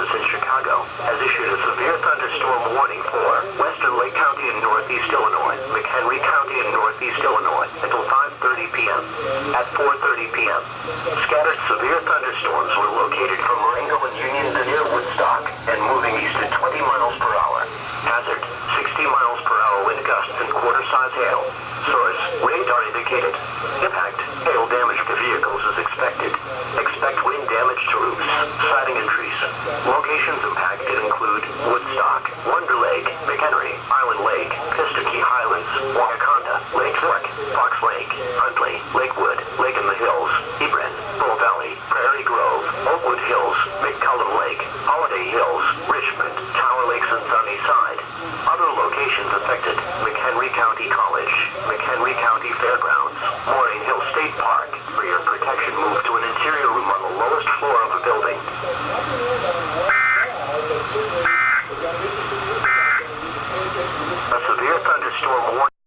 Service in Chicago has issued a severe thunderstorm warning for western Lake County in northeast Illinois, McHenry County in northeast Illinois until 5:30 p.m. At 4:30 p.m., scattered severe thunderstorms were located from Marengo and Union to near Woodstock and moving east at 20 miles per hour. Hazard, 60 miles per hour wind gusts and quarter-size hail. Source, radar indicated. Impact, hail damage to vehicles is expected. Expect wind damage to roofs, siding and trees. Locations impacted include Woodstock, Wonder Lake, McHenry, Island Lake, Pistakee Highlands, Wauconda, Lake Fork, Fox Lake, Huntley, Lakewood, Lake in the Hills, Hebron, Bull Valley, Prairie Grove, Oakwood Hills, McCullum Lake, Holiday Hills, Richmond, Tower Lakes and Sunnyside. Other locations affected: McHenry County College, McHenry County Fairgrounds, Moraine Hill State Park,